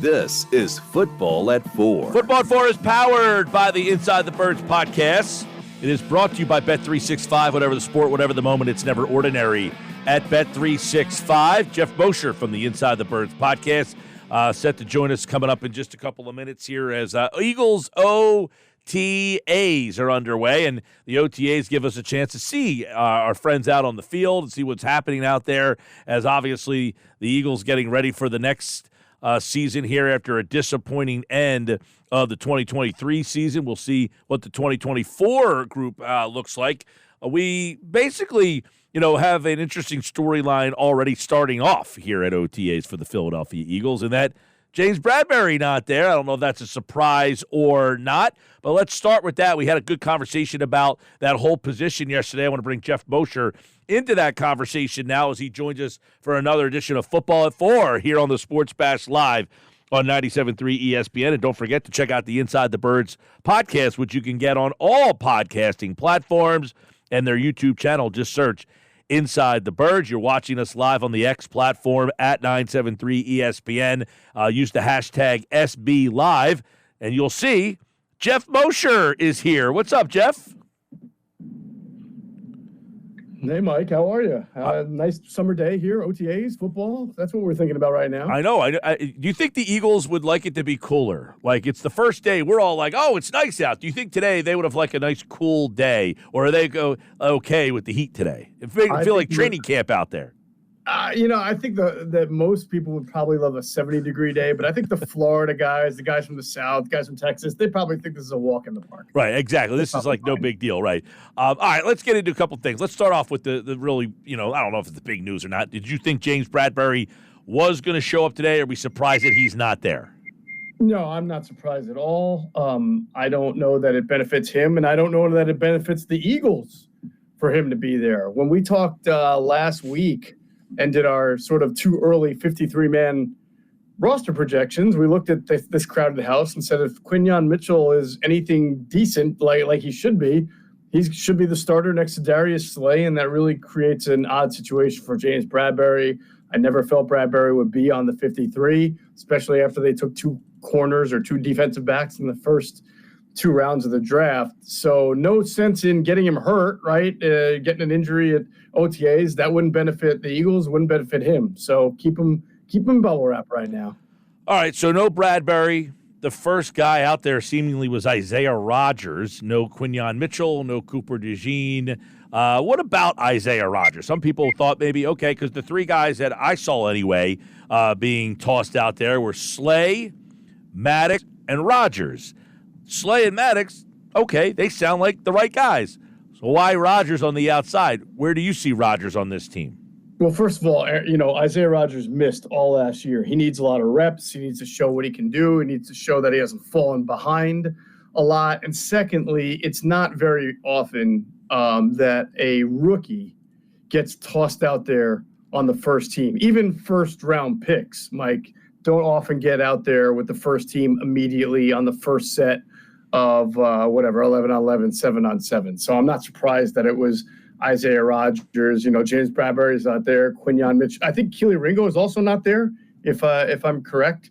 This is Football at 4. Football at 4 is powered by the Inside the Birds podcast. It is brought to you by Bet365. Whatever the sport, whatever the moment, it's never ordinary at Bet365. Geoff Mosher from the Inside the Birds podcast set to join us coming up in just a couple of minutes here as Eagles OTAs are underway, and the OTAs give us a chance to see our friends out on the field and see what's happening out there, as obviously the Eagles getting ready for the next season here after a disappointing end of the 2023 season. We'll see what the 2024 group looks like. We basically, have an interesting storyline already starting off here at OTAs for the Philadelphia Eagles, and that James Bradberry not there. I don't know if that's a surprise or not, but let's start with that. We had a good conversation about that whole position yesterday. I want to bring Geoff Mosher into that conversation now as he joins us for another edition of Football at 4 here on the Sports Bash Live on 97.3 ESPN. And don't forget to check out the Inside the Birds podcast, which you can get on all podcasting platforms and their YouTube channel. Just search Inside the Birds. You're watching us live on the X platform at 973 ESPN. Use the hashtag SBLive, and you'll see Geoff Mosher is here. What's up, Geoff? Hey, Mike. How are you? Nice summer day here, OTAs, football. That's what we're thinking about right now. I know. Do you think the Eagles would like it to be cooler? Like, it's the first day. We're all like, oh, it's nice out. Do you think today they would have liked a nice cool day, or are they okay with the heat today? It feel like training camp out there. I think that most people would probably love a 70-degree day, but I think the Florida guys, the guys from the South, guys from Texas, they probably think this is a walk in the park. Right, exactly. This is like no big deal, right? All right, let's get into a couple things. Let's start off with the really, I don't know if it's the big news or not. Did you think James Bradberry was going to show up today? Or are we surprised that he's not there? No, I'm not surprised at all. I don't know that it benefits him, and I don't know that it benefits the Eagles for him to be there. When we talked last week and did our sort of too early 53-man roster projections, we looked at this crowded house and said if Quinyon Mitchell is anything decent, like he should be the starter next to Darius Slay, and that really creates an odd situation for James Bradberry. I never felt Bradberry would be on the 53, especially after they took two corners or two defensive backs in the first two rounds of the draft. So no sense in getting him hurt, right? Getting an injury at OTAs, that wouldn't benefit the Eagles, wouldn't benefit him. So keep him bubble wrap right now. All right, so no Bradberry. The first guy out there seemingly was Isaiah Rodgers. No Quinyon Mitchell, no Cooper DeJean. What about Isaiah Rodgers? Some people thought maybe, okay, because the three guys that I saw anyway being tossed out there were Slay, Maddox, and Rodgers. Slay and Maddox, okay, they sound like the right guys. So why Rodgers on the outside? Where do you see Rodgers on this team? Well, first of all, Isaiah Rodgers missed all last year. He needs a lot of reps. He needs to show what he can do. He needs to show that he hasn't fallen behind a lot. And secondly, it's not very often that a rookie gets tossed out there on the first team. Even first-round picks, Mike, don't often get out there with the first team immediately on the first set of 11 on 11, 7 on 7. So I'm not surprised that it was Isaiah Rodgers. James Bradberry is not there. Quinyon Mitchell. I think Keely Ringo is also not there, if I'm correct.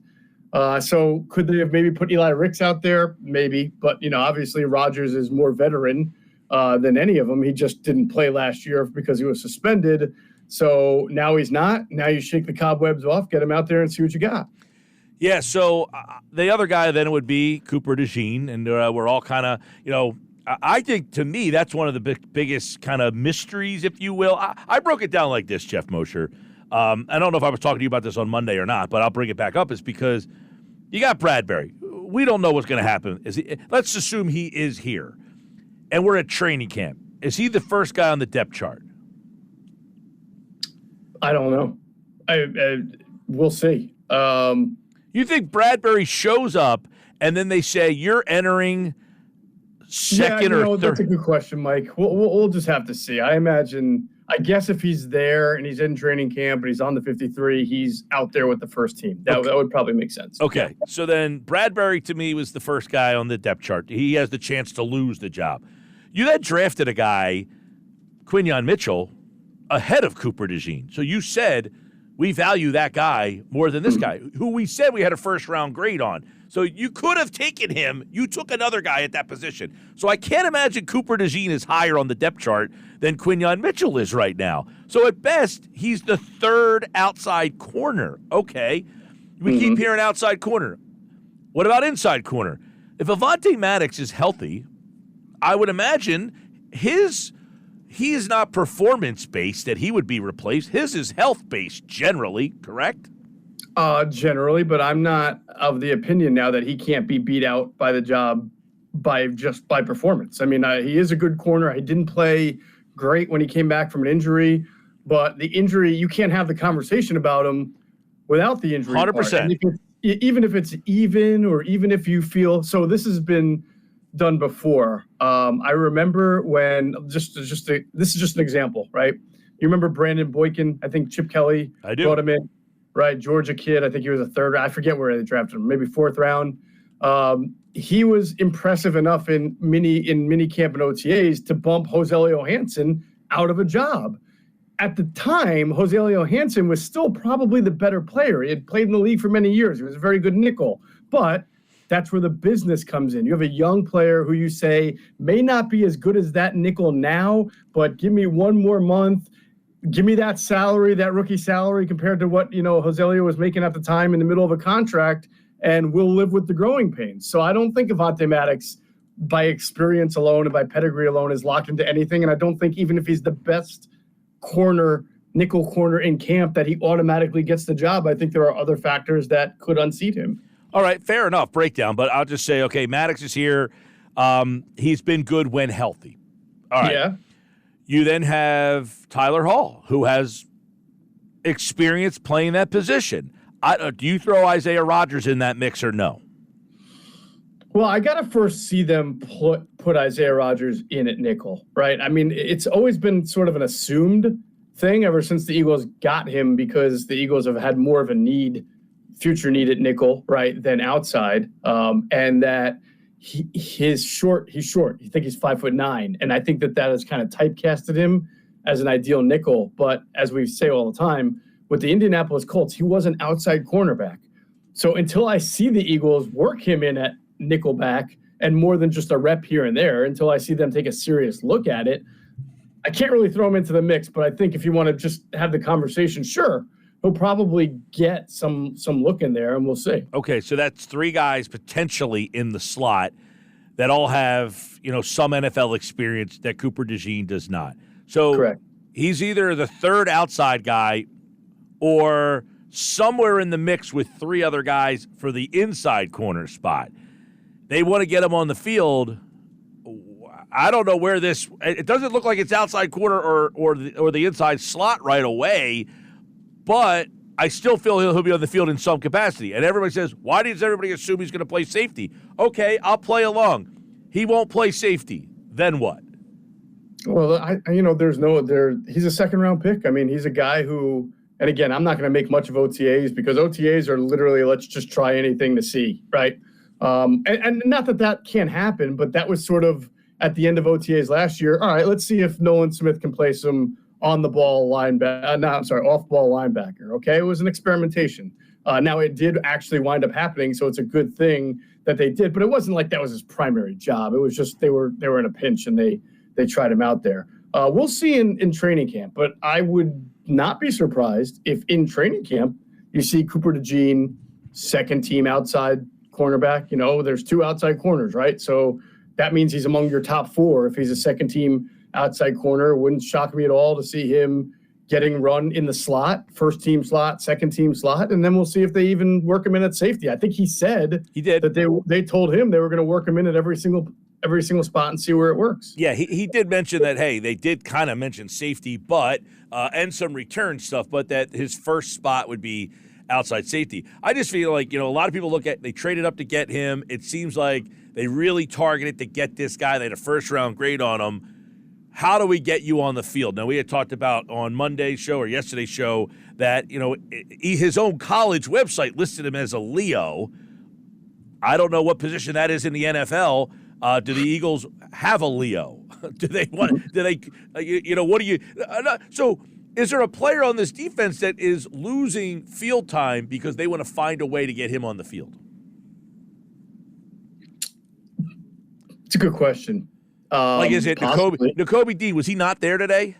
So could they have maybe put Eli Ricks out there? Maybe. But, obviously Rodgers is more veteran than any of them. He just didn't play last year because he was suspended. So now he's not. Now you shake the cobwebs off, get him out there and see what you got. Yeah, so the other guy then would be Cooper DeJean, and we're all kind of, I think to me that's one of the biggest kind of mysteries, if you will. I broke it down like this, Geoff Mosher. I don't know if I was talking to you about this on Monday or not, but I'll bring it back up. Is because you got Bradberry. We don't know what's going to happen. Let's assume he is here, and we're at training camp. Is he the first guy on the depth chart? I don't know. We'll see. You think Bradberry shows up and then they say you're entering second or third? That's a good question, Mike. We'll just have to see. I guess if he's there and he's in training camp but he's on the 53, he's out there with the first team. That would probably make sense. Okay, so then Bradberry to me was the first guy on the depth chart. He has the chance to lose the job. You then drafted a guy, Quinyon Mitchell, ahead of Cooper DeJean. So you said we value that guy more than this guy, who we said we had a first-round grade on. So you could have taken him. You took another guy at that position. So I can't imagine Cooper DeJean is higher on the depth chart than Quinyon Mitchell is right now. So at best, he's the third outside corner. Okay. We keep hearing outside corner. What about inside corner? If Avonte Maddox is healthy, I would imagine he is not performance-based that he would be replaced. His is health-based generally, correct? Generally, but I'm not of the opinion now that he can't be beat out by the job by performance. I mean, he is a good corner. He didn't play great when he came back from an injury, but the injury, you can't have the conversation about him without the injury. 100%. Even if it's even, or even if you feel, so this has been done before. I remember when this is just an example, right? You remember Brandon Boykin? I think Chip Kelly brought him in, right? Georgia kid. I think he was a third. I forget where they drafted him, maybe fourth round. He was impressive enough in mini camp and OTAs to bump Joselio Hansen out of a job. At the time, Joselio Hansen was still probably the better player. He had played in the league for many years. He was a very good nickel. But that's where the business comes in. You have a young player who you say may not be as good as that nickel now, but give me one more month. Give me that salary, that rookie salary compared to what, Joselio was making at the time in the middle of a contract, and we'll live with the growing pains. So I don't think Avonte Maddox, by experience alone and by pedigree alone, is locked into anything. And I don't think even if he's the best nickel corner in camp that he automatically gets the job. I think there are other factors that could unseat him. All right, fair enough breakdown, but I'll just say, okay, Maddox is here. He's been good when healthy. All right. Yeah. You then have Tyler Hall, who has experience playing that position. Do you throw Isaiah Rodgers in that mix or no? Well, I got to first see them put Isaiah Rodgers in at nickel, right? I mean, it's always been sort of an assumed thing ever since the Eagles got him, because the Eagles have had more of a future need at nickel, right, than outside, and that he's short. You think he's 5'9", and I think that has kind of typecasted him as an ideal nickel. But as we say all the time, with the Indianapolis Colts, he was an outside cornerback. So until I see the Eagles work him in at nickelback and more than just a rep here and there, until I see them take a serious look at it, I can't really throw him into the mix. But I think if you want to just have the conversation, sure, he'll probably get some look in there, and we'll see. Okay, so that's three guys potentially in the slot that all have, some NFL experience that Cooper DeJean does not. So correct. He's either the third outside guy or somewhere in the mix with three other guys for the inside corner spot. They want to get him on the field. I don't know where it doesn't look like it's outside corner or the inside slot right away, but I still feel he'll be on the field in some capacity. And everybody says, why does everybody assume he's going to play safety? Okay, I'll play along. He won't play safety. Then what? Well, he's a second-round pick. I mean, he's a guy who, and again, I'm not going to make much of OTAs because OTAs are literally let's just try anything to see, right? And not that can't happen, but that was sort of at the end of OTAs last year. All right, let's see if Nolan Smith can play some off-ball linebacker. Okay, it was an experimentation. Now it did actually wind up happening, so it's a good thing that they did. But it wasn't like that was his primary job. It was just they were in a pinch and they tried him out there. We'll see in training camp, but I would not be surprised if in training camp you see Cooper DeJean, second team outside cornerback. There's two outside corners, right? So that means he's among your top four. If he's a second team outside corner, it wouldn't shock me at all to see him getting run in the slot, first team slot, second team slot, and then we'll see if they even work him in at safety. I think he said he did that they told him they were going to work him in at every single spot and see where it works. Yeah, he did mention that, hey, they did kind of mention safety, but and some return stuff, but that his first spot would be outside safety. I just feel like, a lot of people they traded up to get him. It seems like they really targeted to get this guy. They had a first-round grade on him. How do we get you on the field? Now, we had talked about on Monday's show or yesterday's show that, his own college website listed him as a Leo. I don't know what position that is in the NFL. Do the Eagles have a Leo? Do they want? Do they? What do you? So Is there a player on this defense that is losing field time because they want to find a way to get him on the field? It's a good question. Is it Nakobe Dean? Was he not there today?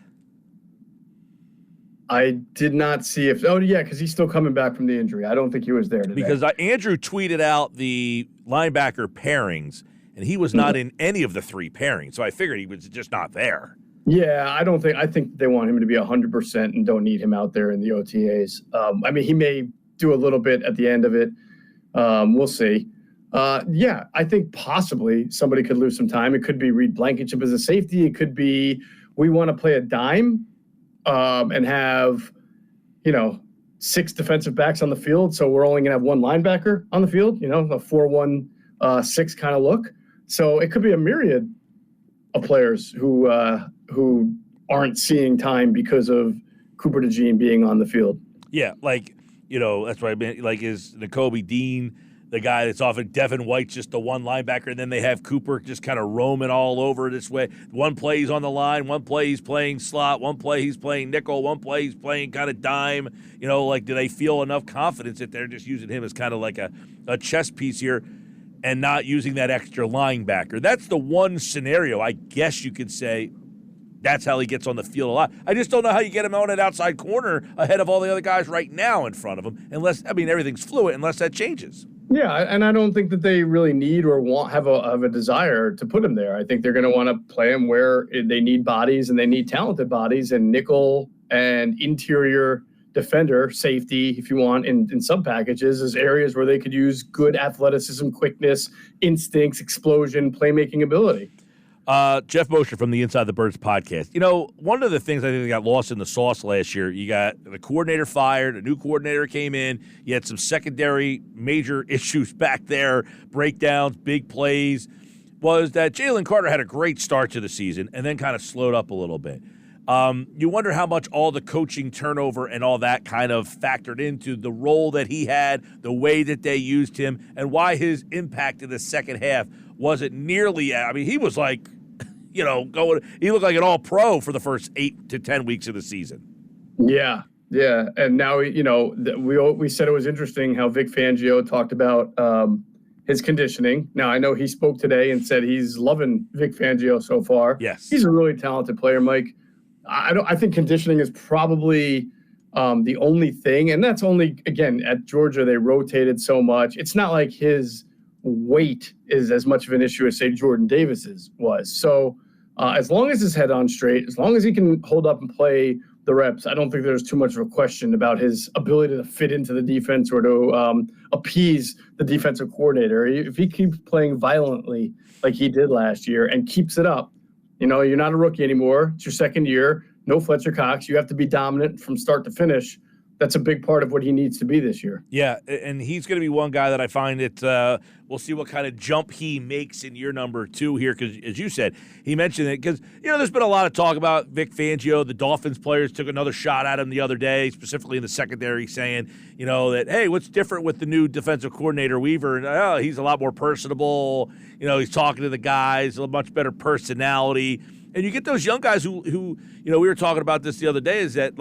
I did not see if – because he's still coming back from the injury. I don't think he was there today. Because Andrew tweeted out the linebacker pairings, and he was not in any of the 3 pairings. So I figured he was just not there. Yeah, I think they want him to be 100% and don't need him out there in the OTAs. He may do a little bit at the end of it. We'll see. I think possibly somebody could lose some time. It could be Reed Blankenship as a safety. It could be we want to play a dime and have, 6 defensive backs on the field. So we're only going to have 1 linebacker on the field, a 4-1-6 kind of look. So it could be a myriad of players who aren't seeing time because of Cooper DeJean being on the field. Yeah, that's what I meant. Is Nakobe Dean the guy that's often Devin White's just the one linebacker, and then they have Cooper just kind of roaming all over this way. One play he's on the line, one play he's playing slot, one play he's playing nickel, one play he's playing kind of dime. Do they feel enough confidence that they're just using him as kind of like a chess piece here and not using that extra linebacker? That's the one scenario I guess you could say that's how he gets on the field a lot. I just don't know how you get him on an outside corner ahead of all the other guys right now in front of him, everything's fluid unless that changes. Yeah, and I don't think that they really need or have a desire to put him there. I think they're going to want to play him where they need bodies and they need talented bodies, and nickel and interior defender, safety, if you want, in some packages, is areas where they could use good athleticism, quickness, instincts, explosion, playmaking ability. Geoff Mosher from the Inside the Birds podcast. One of the things I think that got lost in the sauce last year, you got the coordinator fired, a new coordinator came in, you had some secondary major issues back there, breakdowns, big plays, was that Jalen Carter had a great start to the season and then kind of slowed up a little bit. You wonder how much all the coaching turnover and all that kind of factored into the role that he had, the way that they used him, and why his impact in the second half wasn't nearly – he was like – he looked like an all-pro for the first 8 to 10 weeks of the season. Yeah, and now we said it was interesting how Vic Fangio talked about his conditioning. Now I know he spoke today and said he's loving Vic Fangio so far. Yes, he's a really talented player, Mike. I think conditioning is probably the only thing, and that's only again at Georgia they rotated so much. It's not like his weight is as much of an issue as, say, Jordan Davis's was. So as long as his head on straight, as long as he can hold up and play the reps, I don't think there's too much of a question about his ability to fit into the defense or to appease the defensive coordinator. If he keeps playing violently like he did last year and keeps it up, you're not a rookie anymore. It's your second year. No Fletcher Cox. You have to be dominant from start to finish. That's a big part of what he needs to be this year. Yeah, and he's going to be one guy that I find that we'll see what kind of jump he makes in year number 2 here, because, as you said, he mentioned it, because, there's been a lot of talk about Vic Fangio. The Dolphins players took another shot at him the other day, specifically in the secondary, saying, that, hey, what's different with the new defensive coordinator, Weaver? And he's a lot more personable. He's talking to the guys, a much better personality. And you get those young guys who we were talking about this the other day, is that,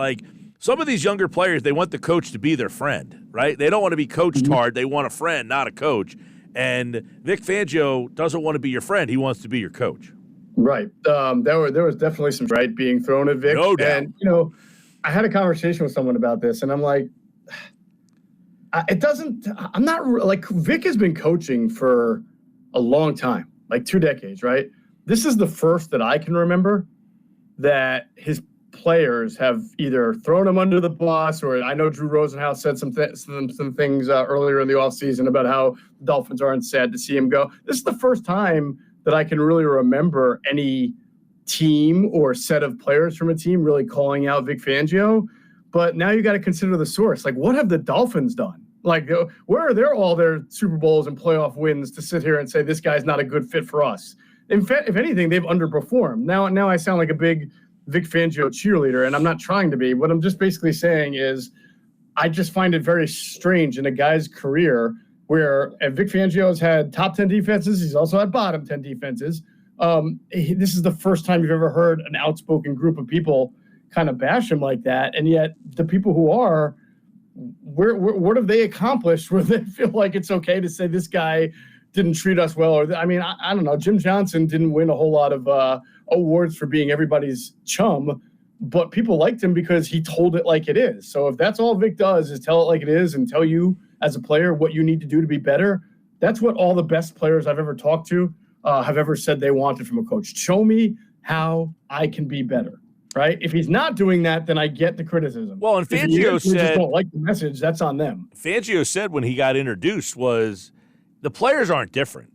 some of these younger players, they want the coach to be their friend, right? They don't want to be coached hard. They want a friend, not a coach. And Vic Fangio doesn't want to be your friend. He wants to be your coach. Right. There was definitely some right being thrown at Vic. No doubt. And, I had a conversation with someone about this, and I'm like, Vic has been coaching for a long time, like 2 decades, right? This is the first that I can remember that his players have either thrown him under the bus, or I know Drew Rosenhaus said some things earlier in the offseason about how the Dolphins aren't sad to see him go. This is the first time that I can really remember any team or set of players from a team really calling out Vic Fangio. But now you got to consider the source. What have the Dolphins done? Where are all their Super Bowls and playoff wins to sit here and say this guy's not a good fit for us? In fact, if anything, they've underperformed. Now I sound like a big Vic Fangio cheerleader, and I'm not trying to be. What I'm just basically saying is I just find it very strange in a guy's career where Vic Fangio's had top 10 defenses. He's also had bottom 10 defenses. This is the first time you've ever heard an outspoken group of people kind of bash him like that. And yet the people who are, what have they accomplished where they feel like it's okay to say this guy didn't treat us well? Or I don't know. Jim Johnson didn't win a whole lot of awards for being everybody's chum, but people liked him because he told it like it is. So if that's all Vic does is tell it like it is and tell you as a player what you need to do to be better, that's what all the best players I've ever talked to have ever said they wanted from a coach. Show me how I can be better, right? If he's not doing that, then I get the criticism. Well, and Fangio said, just don't like the message, that's on them. Fangio said when he got introduced was the players aren't different.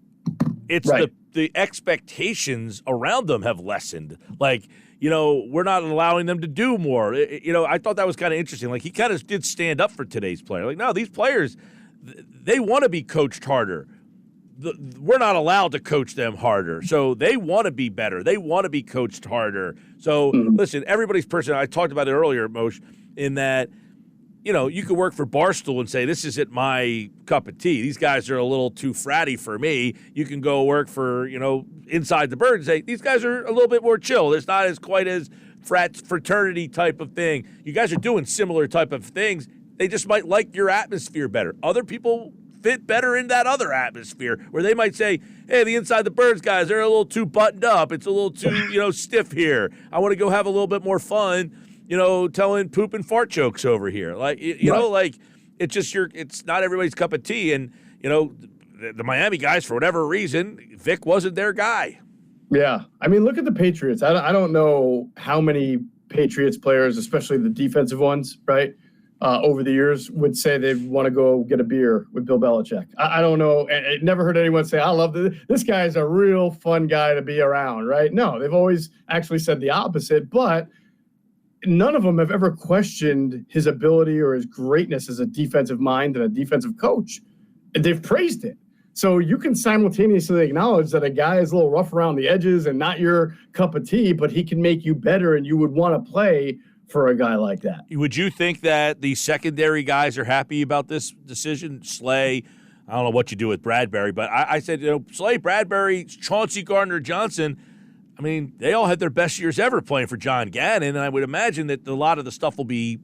It's right. the expectations around them have lessened. Like, we're not allowing them to do more. I thought that was kind of interesting. Like, he kind of did stand up for today's player. Like, no, these players, they want to be coached harder. We're not allowed to coach them harder. So they want to be better. They want to be coached harder. So, listen, everybody's person. I talked about it earlier, Moshe, in that, you could work for Barstool and say, this isn't my cup of tea. These guys are a little too fratty for me. You can go work for, Inside the Bird and say, these guys are a little bit more chill. It's not as quite as fraternity type of thing. You guys are doing similar type of things. They just might like your atmosphere better. Other people fit better in that other atmosphere where they might say, hey, the Inside the Birds guys, they're a little too buttoned up. It's a little too, stiff here. I want to go have a little bit more fun, telling poop and fart jokes over here. Like, like it's just it's not everybody's cup of tea. And, the Miami guys, for whatever reason, Vic wasn't their guy. Yeah. I mean, look at the Patriots. I don't know how many Patriots players, especially the defensive ones, right, over the years would say they want to go get a beer with Bill Belichick. I don't know. I never heard anyone say, I love this guy is a real fun guy to be around, right? No, they've always actually said the opposite, but none of them have ever questioned his ability or his greatness as a defensive mind and a defensive coach. And they've praised it. So you can simultaneously acknowledge that a guy is a little rough around the edges and not your cup of tea, but he can make you better and you would want to play for a guy like that. Would you think that the secondary guys are happy about this decision? Slay, I don't know what you do with Bradbury, but I said, Slay, Bradbury, Chauncey Gardner-Johnson, I mean, they all had their best years ever playing for John Gannon, and I would imagine that a lot of the stuff will be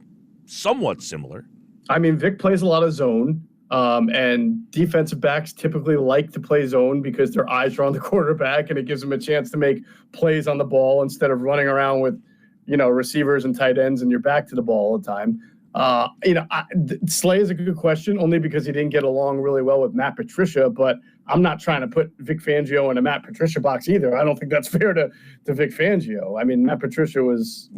somewhat similar. I mean, Vic plays a lot of zone. And defensive backs typically like to play zone because their eyes are on the quarterback and it gives them a chance to make plays on the ball instead of running around with, receivers and tight ends and your back to the ball all the time. Slay is a good question only because he didn't get along really well with Matt Patricia, but I'm not trying to put Vic Fangio in a Matt Patricia box either. I don't think that's fair to Vic Fangio. I mean, Matt Patricia was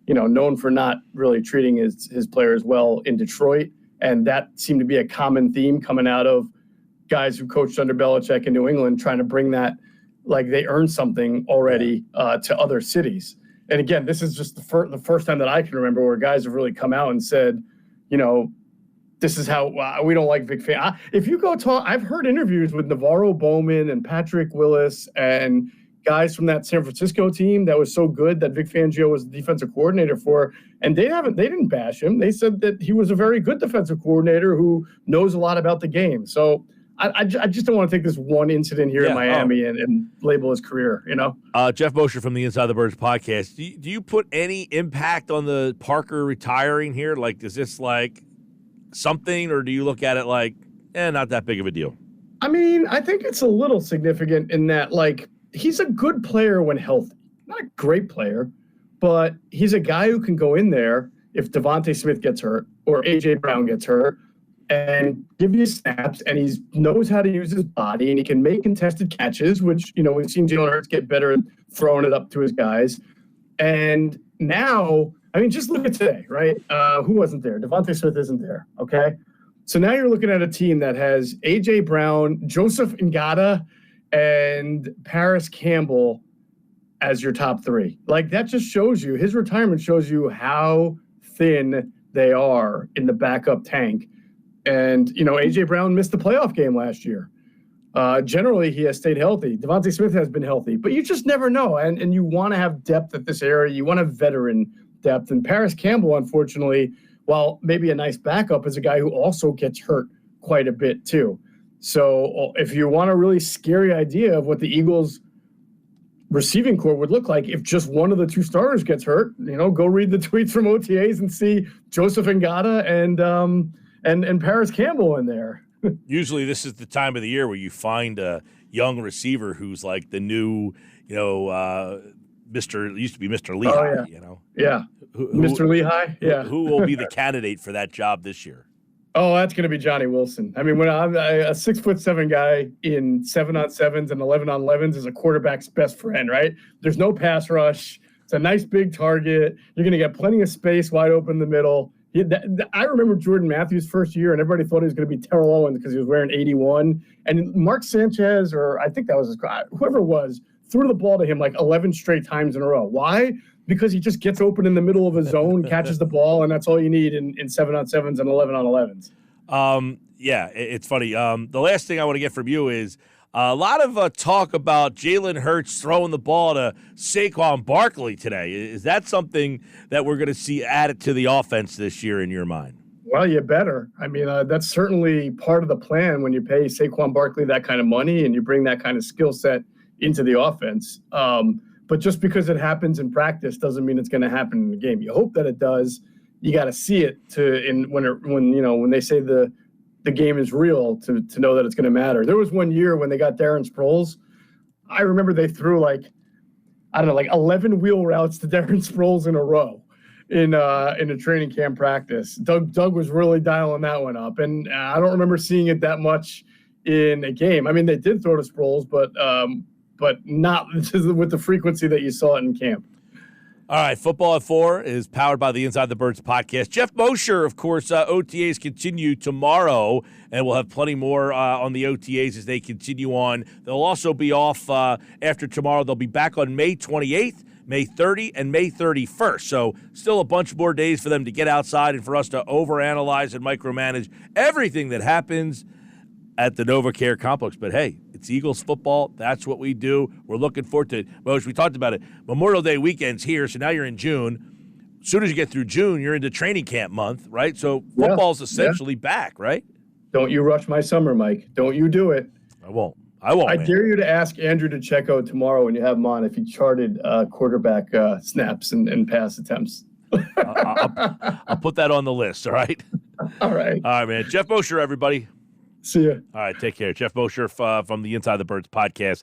known for not really treating his players well in Detroit. And that seemed to be a common theme coming out of guys who coached under Belichick in New England, trying to bring that like they earned something already to other cities. And again, this is just the first time that I can remember where guys have really come out and said, this is how we don't like Vic Fangio. If you go talk, I've heard interviews with Navarro Bowman and Patrick Willis and guys from that San Francisco team that was so good that Vic Fangio was the defensive coordinator for, and they didn't bash him. They said that he was a very good defensive coordinator who knows a lot about the game. So I just don't want to take this one incident here in Miami and label his career, Geoff Mosher from the Inside the Birds podcast. Do you put any impact on the Parker retiring here? Like, is this like something, or do you look at it like, not that big of a deal? I mean, I think it's a little significant in that, like, he's a good player when healthy. Not a great player, but he's a guy who can go in there if Devontae Smith gets hurt or A.J. Brown gets hurt and give you snaps, and he knows how to use his body, and he can make contested catches, which, we've seen Jalen Hurts get better at throwing it up to his guys. And now, I mean, just look at today, right? Who wasn't there? Devontae Smith isn't there, okay? So now you're looking at a team that has A.J. Brown, Joseph Ngata, and Paris Campbell as your top three. Like, that just shows you, his retirement shows you how thin they are in the backup tank. And, A.J. Brown missed the playoff game last year. Generally, he has stayed healthy. Devontae Smith has been healthy. But you just never know. And you want to have depth at this area. You want to have veteran depth. And Paris Campbell, unfortunately, while maybe a nice backup, is a guy who also gets hurt quite a bit too. So if you want a really scary idea of what the Eagles receiving core would look like if just one of the two starters gets hurt. Go read the tweets from OTAs and see Joseph Ngata and Paris Campbell in there. Usually this is the time of the year where you find a young receiver who's like the new, used to be Mr. Lehigh, Yeah. Mr. Lehigh? Yeah. Who will be the candidate for that job this year? Oh, that's going to be Johnny Wilson. I mean, when I'm a 6'7" guy in 7-on-7s and 11-on-11s is a quarterback's best friend, right? There's no pass rush. It's a nice big target. You're going to get plenty of space wide open in the middle. I remember Jordan Matthews' first year, and everybody thought he was going to be Terrell Owens because he was wearing 81. And Mark Sanchez, or I think that was whoever it was, threw the ball to him like 11 straight times in a row. Why? Because he just gets open in the middle of a zone, catches the ball, and that's all you need in 7-on-7s and 11-on-11s. Yeah, it's funny. The last thing I want to get from you is a lot of talk about Jalen Hurts throwing the ball to Saquon Barkley today. Is that something that we're going to see added to the offense this year in your mind? Well, you better. I mean, that's certainly part of the plan when you pay Saquon Barkley that kind of money and you bring that kind of skill set into the offense. But just because it happens in practice doesn't mean it's going to happen in the game. You hope that it does. You got to see it when they say the game is real to know that it's going to matter. There was one year when they got Darren Sproles. I remember they threw like 11 wheel routes to Darren Sproles in a row in a training camp practice. Doug was really dialing that one up, and I don't remember seeing it that much in a game. I mean, they did throw to Sproles, but not with the frequency that you saw it in camp. All right, Football at 4 is powered by the Inside the Birds podcast. Geoff Mosher, of course, OTAs continue tomorrow, and we'll have plenty more on the OTAs as they continue on. They'll also be off after tomorrow. They'll be back on May 28th, May 30, and May 31st. So still a bunch more days for them to get outside and for us to overanalyze and micromanage everything that happens at the NovaCare complex. But hey, it's Eagles football. That's what we do. We're looking forward to it. Well, as we talked about it, Memorial Day weekend's here, so now you're in June. As soon as you get through June, you're into training camp month, right? So football's essentially back, right? Don't you rush my summer, Mike. Don't you do it. I won't. I dare you to ask Andrew DeCecco tomorrow when you have him on if he charted quarterback snaps and pass attempts. I'll put that on the list, all right? All right. All right, man. Geoff Mosher, everybody. See ya. All right, take care. Geoff Mosher from the Inside the Birds podcast.